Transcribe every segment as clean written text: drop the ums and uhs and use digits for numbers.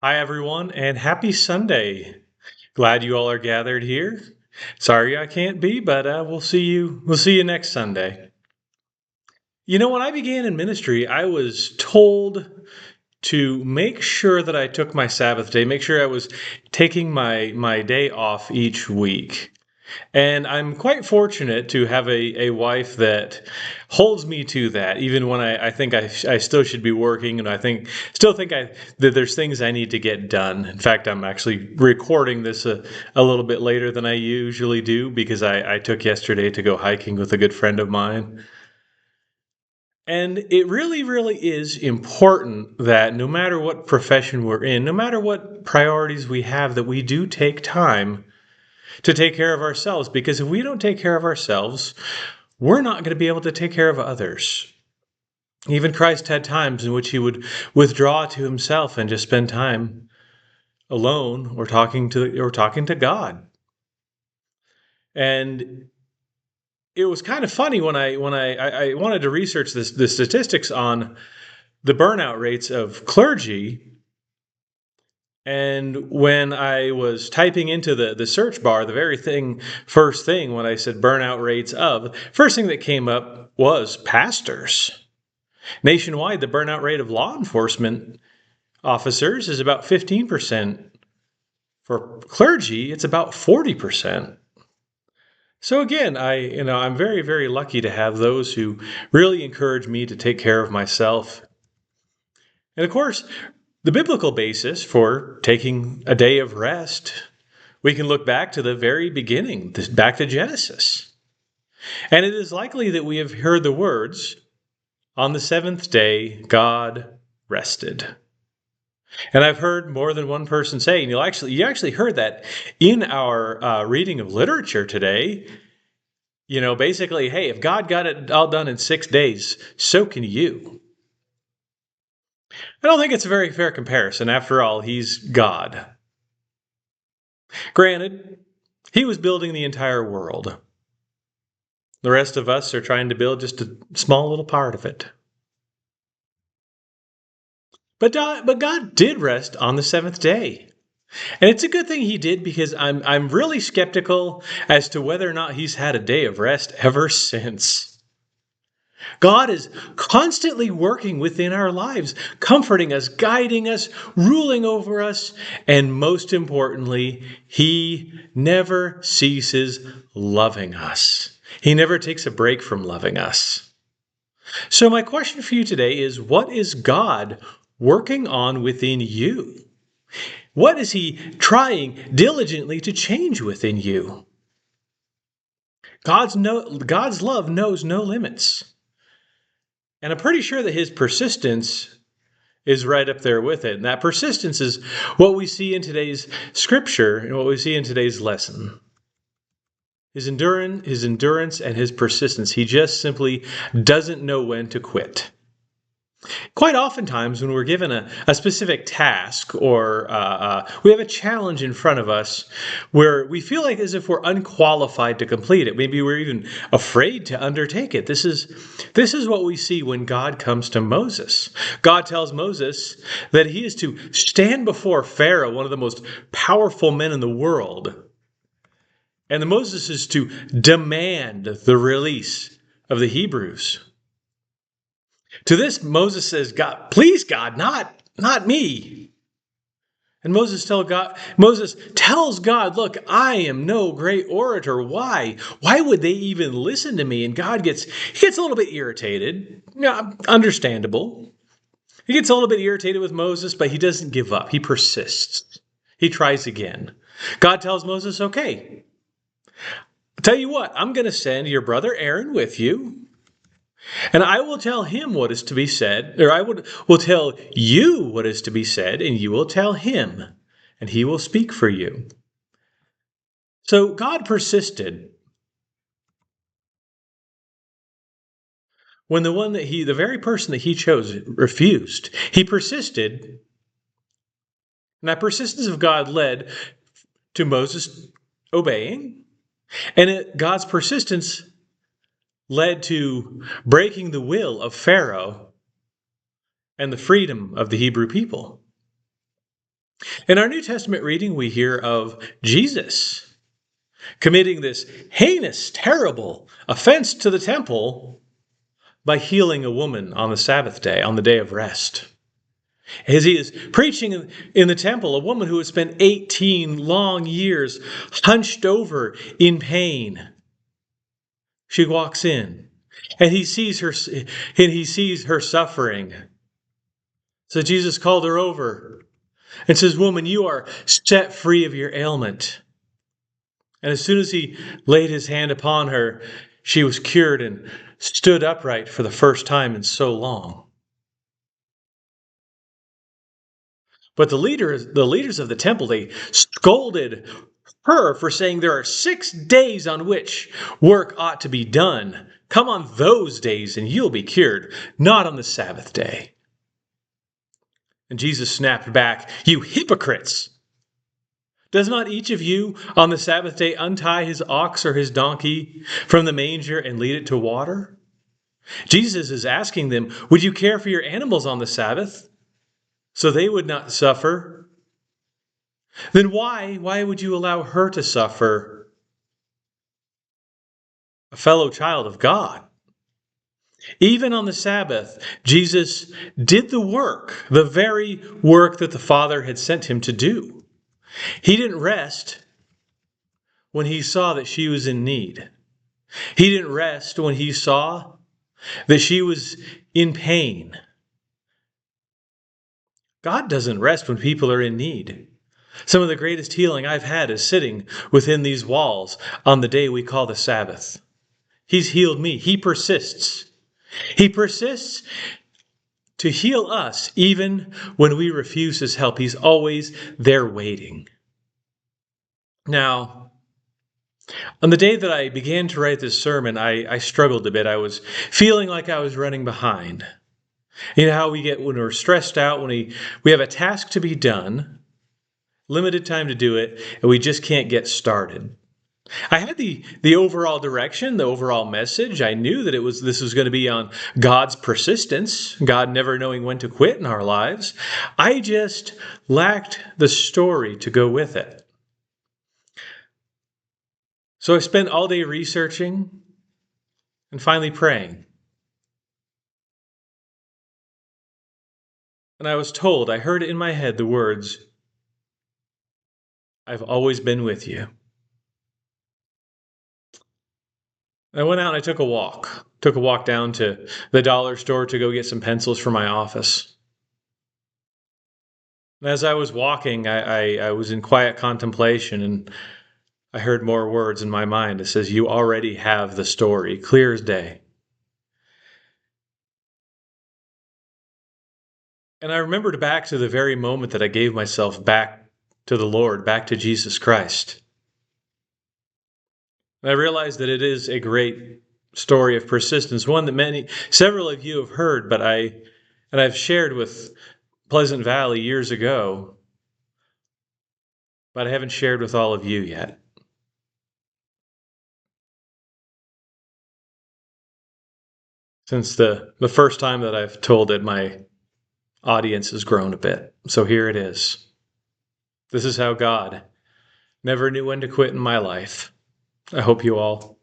Hi, everyone, and happy Sunday. Glad you all are gathered here. Sorry I can't be, but we'll see you. We'll see you next Sunday. When I began in ministry, I was told to make sure that I took my Sabbath day, make sure I was taking my day off each week. And I'm quite fortunate to have a wife that holds me to that, even when I think I still should be working, and I that there's things I need to get done. In fact, I'm actually recording this a little bit later than I usually do because I took yesterday to go hiking with a good friend of mine. And it really, really is important that no matter what profession we're in, no matter what priorities we have, that we do take time to take care of ourselves, because if we don't take care of ourselves, we're not going to be able to take care of others. Even Christ had times in which he would withdraw to himself and just spend time alone or talking to God. And it was kind of funny when I wanted to research the statistics on the burnout rates of clergy. And when I was typing into the search bar, first thing when I said burnout rates first thing that came up was pastors. Nationwide, the burnout rate of law enforcement officers is about 15%. For clergy, it's about 40%. So again, I'm very, very lucky to have those who really encourage me to take care of myself. And of course, the biblical basis for taking a day of rest, we can look back to the very beginning, back to Genesis. And it is likely that we have heard the words, "On the seventh day, God rested." And I've heard more than one person say, and you actually heard that in our reading of literature today. Basically, hey, if God got it all done in 6 days, so can you. I don't think it's a very fair comparison. After all, he's God. Granted, he was building the entire world. The rest of us are trying to build just a small little part of it. But God did rest on the seventh day. And it's a good thing he did, because I'm really skeptical as to whether or not he's had a day of rest ever since. God is constantly working within our lives, comforting us, guiding us, ruling over us, and most importantly, he never ceases loving us. He never takes a break from loving us. So my question for you today is, what is God working on within you? What is he trying diligently to change within you? God's love knows no limits. And I'm pretty sure that his persistence is right up there with it. And that persistence is what we see in today's scripture and what we see in today's lesson. His endurance and his persistence. He just simply doesn't know when to quit. Quite oftentimes, when we're given a specific task, or we have a challenge in front of us where we feel like as if we're unqualified to complete it, maybe we're even afraid to undertake it. This is what we see when God comes to Moses. God tells Moses that he is to stand before Pharaoh, one of the most powerful men in the world. And the Moses is to demand the release of the Hebrews. To this, Moses says, "God, please, God, not me." And Moses tells God, "Look, I am no great orator. Why? Why would they even listen to me?" And God gets a little bit irritated. Yeah, understandable. He gets a little bit irritated with Moses, but he doesn't give up. He persists. He tries again. God tells Moses, "Okay, I'll tell you what, I'm going to send your brother Aaron with you. And I will tell him what is to be said, or will tell you what is to be said, and you will tell him, and he will speak for you." So God persisted when the very person that he chose refused. He persisted, and that persistence of God led to Moses obeying, and God's persistence led to breaking the will of Pharaoh and the freedom of the Hebrew people. In our New Testament reading, we hear of Jesus committing this heinous, terrible offense to the temple by healing a woman on the Sabbath day, on the day of rest. As he is preaching in the temple, a woman who had spent 18 long years hunched over in pain, she walks in and he sees her suffering. So Jesus called her over and says, "Woman, you are set free of your ailment." And as soon as he laid his hand upon her, she was cured and stood upright for the first time in so long. But the leaders of the temple, they scolded her for saying there are 6 days on which work ought to be done. Come on those days and you'll be cured, not on the Sabbath day. And Jesus snapped back, "You hypocrites! Does not each of you on the Sabbath day untie his ox or his donkey from the manger and lead it to water?" Jesus is asking them, would you care for your animals on the Sabbath so they would not suffer? Then why would you allow her to suffer, a fellow child of God? Even on the Sabbath, Jesus did the work, the very work that the Father had sent him to do. He didn't rest when he saw that she was in need. He didn't rest when he saw that she was in pain. God doesn't rest when people are in need. Some of the greatest healing I've had is sitting within these walls on the day we call the Sabbath. He's healed me. He persists. He persists to heal us even when we refuse his help. He's always there waiting. Now, on the day that I began to write this sermon, I struggled a bit. I was feeling like I was running behind. You know how we get when we're stressed out, when we have a task to be done, limited time to do it, and we just can't get started. I had the overall direction, the overall message. I knew that this was going to be on God's persistence, God never knowing when to quit in our lives. I just lacked the story to go with it. So I spent all day researching and finally praying. And I was told, I heard in my head the words, "I've always been with you." I went out and I took a walk. Took a walk down to the dollar store to go get some pencils for my office. And as I was walking, I was in quiet contemplation, and I heard more words in my mind. It says, "You already have the story, clear as day." And I remembered back to the very moment that I gave myself back to the Lord, back to Jesus Christ. And I realized that it is a great story of persistence, one that several of you have heard, but I've shared with Pleasant Valley years ago, but I haven't shared with all of you yet. Since the first time that I've told it, my audience has grown a bit. So here it is. This is how God never knew when to quit in my life. I hope you all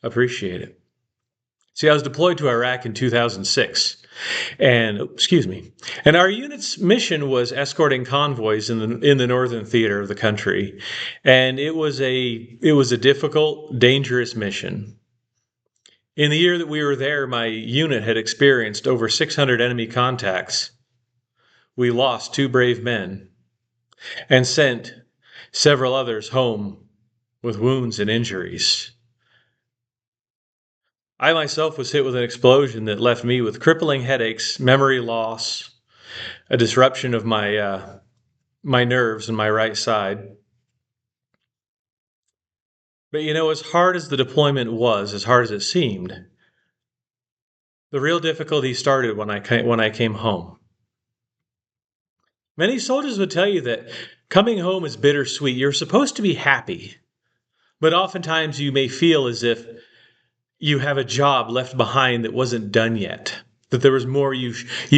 appreciate it. See, I was deployed to Iraq in 2006. And our unit's mission was escorting convoys in the northern theater of the country, and it was a difficult, dangerous mission. In the year that we were there, my unit had experienced over 600 enemy contacts. We lost 2 brave men and sent several others home with wounds and injuries. I myself was hit with an explosion that left me with crippling headaches, memory loss, a disruption of my nerves in my right side. But as hard as the deployment was, as hard as it seemed, the real difficulty started when I came home. Many soldiers would tell you that coming home is bittersweet. You're supposed to be happy, but oftentimes you may feel as if you have a job left behind that wasn't done yet, that there was more you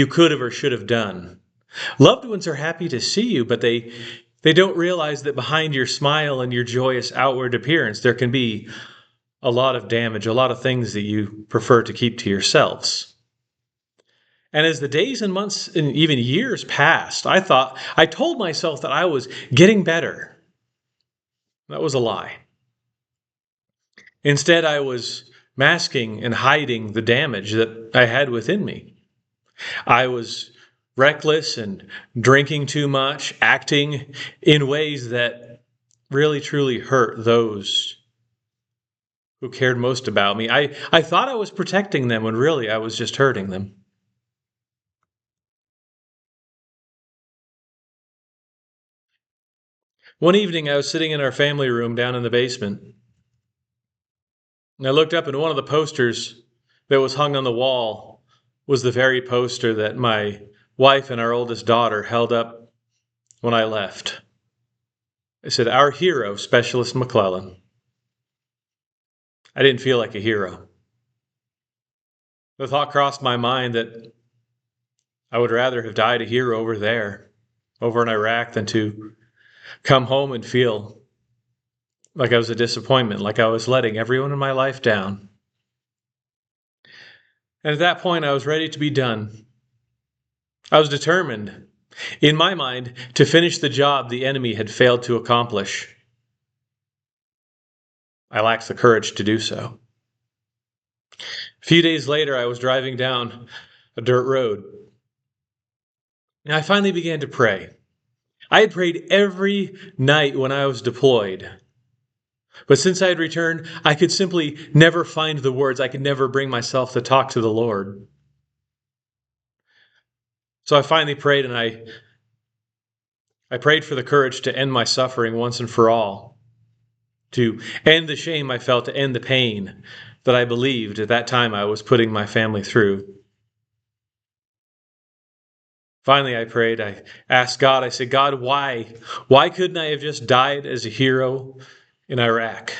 could have or should have done. Loved ones are happy to see you, but they don't realize that behind your smile and your joyous outward appearance, there can be a lot of damage, a lot of things that you prefer to keep to yourselves. And as the days and months and even years passed, I told myself that I was getting better. That was a lie. Instead, I was masking and hiding the damage that I had within me. I was reckless and drinking too much, acting in ways that really truly hurt those who cared most about me. I thought I was protecting them when really I was just hurting them. One evening, I was sitting in our family room down in the basement, and I looked up, and one of the posters that was hung on the wall was the very poster that my wife and our oldest daughter held up when I left. It said, "Our hero, Specialist McClellan." I didn't feel like a hero. The thought crossed my mind that I would rather have died a hero over there, over in Iraq, than to come home and feel like I was a disappointment, like I was letting everyone in my life down. And at that point, I was ready to be done. I was determined, in my mind, to finish the job the enemy had failed to accomplish. I lacked the courage to do so. A few days later, I was driving down a dirt road, and I finally began to pray. I had prayed every night when I was deployed. But since I had returned, I could simply never find the words. I could never bring myself to talk to the Lord. So I finally prayed, and I prayed for the courage to end my suffering once and for all, to end the shame I felt, to end the pain that I believed at that time I was putting my family through. Finally, I prayed. I asked God, I said, "God, why? Why couldn't I have just died as a hero in Iraq?"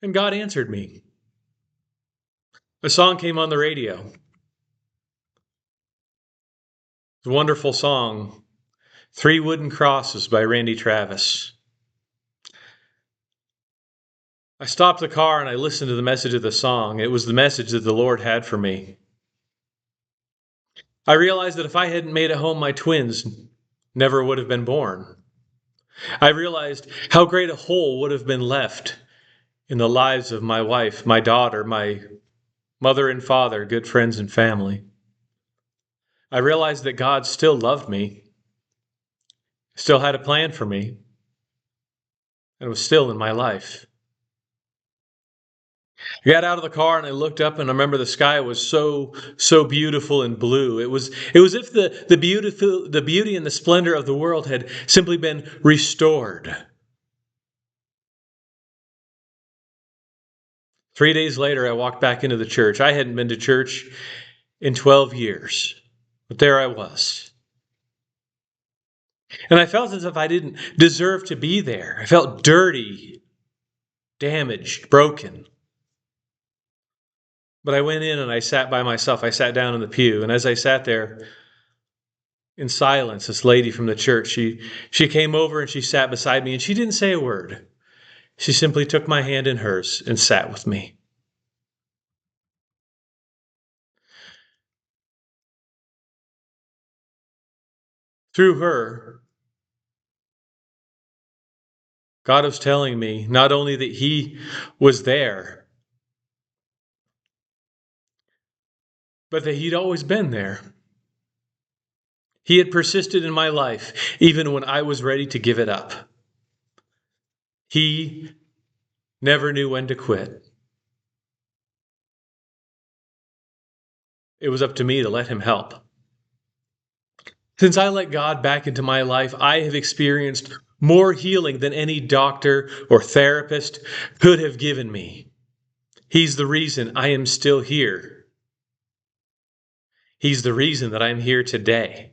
And God answered me. A song came on the radio. It's a wonderful song, "Three Wooden Crosses" by Randy Travis. I stopped the car and I listened to the message of the song. It was the message that the Lord had for me. I realized that if I hadn't made it home, my twins never would have been born. I realized how great a hole would have been left in the lives of my wife, my daughter, my mother and father, good friends and family. I realized that God still loved me, still had a plan for me, and was still in my life. I got out of the car and I looked up, and I remember the sky was so beautiful and blue. It was if the beauty and the splendor of the world had simply been restored. 3 days later, I walked back into the church. I hadn't been to church in 12 years, but there I was. And I felt as if I didn't deserve to be there. I felt dirty, damaged, broken. But I went in and I sat by myself. I sat down in the pew. And as I sat there in silence, this lady from the church, she came over and she sat beside me, and she didn't say a word. She simply took my hand in hers and sat with me. Through her, God was telling me not only that He was there, but that He'd always been there. He had persisted in my life even when I was ready to give it up. He never knew when to quit. It was up to me to let Him help. Since I let God back into my life, I have experienced more healing than any doctor or therapist could have given me. He's the reason I am still here. He's the reason that I'm here today.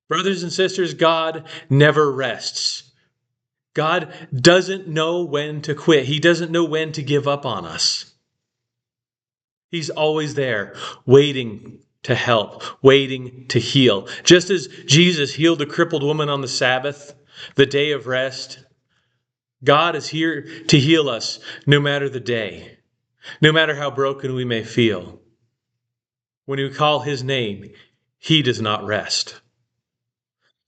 Brothers and sisters, God never rests. God doesn't know when to quit. He doesn't know when to give up on us. He's always there, waiting to help, waiting to heal. Just as Jesus healed the crippled woman on the Sabbath, the day of rest, God is here to heal us no matter the day, no matter how broken we may feel. When we call his name, he does not rest.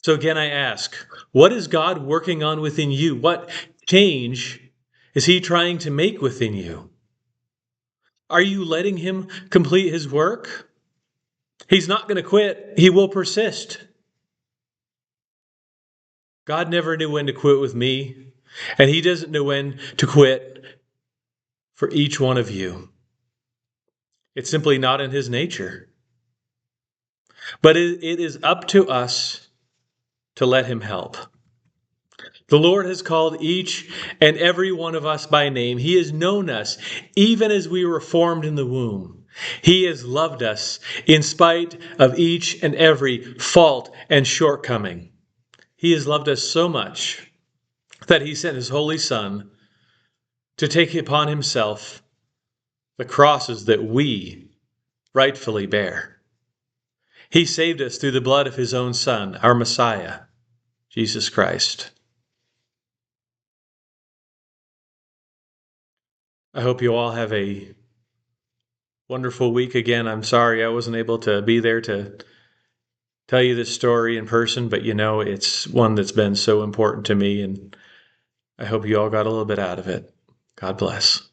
So again, I ask, what is God working on within you? What change is he trying to make within you? Are you letting him complete his work? He's not going to quit. He will persist. God never knew when to quit with me, and he doesn't know when to quit for each one of you. It's simply not in his nature. But it is up to us to let him help. The Lord has called each and every one of us by name. He has known us even as we were formed in the womb. He has loved us in spite of each and every fault and shortcoming. He has loved us so much that he sent his Holy Son to take upon himself the crosses that we rightfully bear. He saved us through the blood of his own Son, our Messiah, Jesus Christ. I hope you all have a wonderful week. Again, I'm sorry I wasn't able to be there to tell you this story in person, but it's one that's been so important to me, and I hope you all got a little bit out of it. God bless.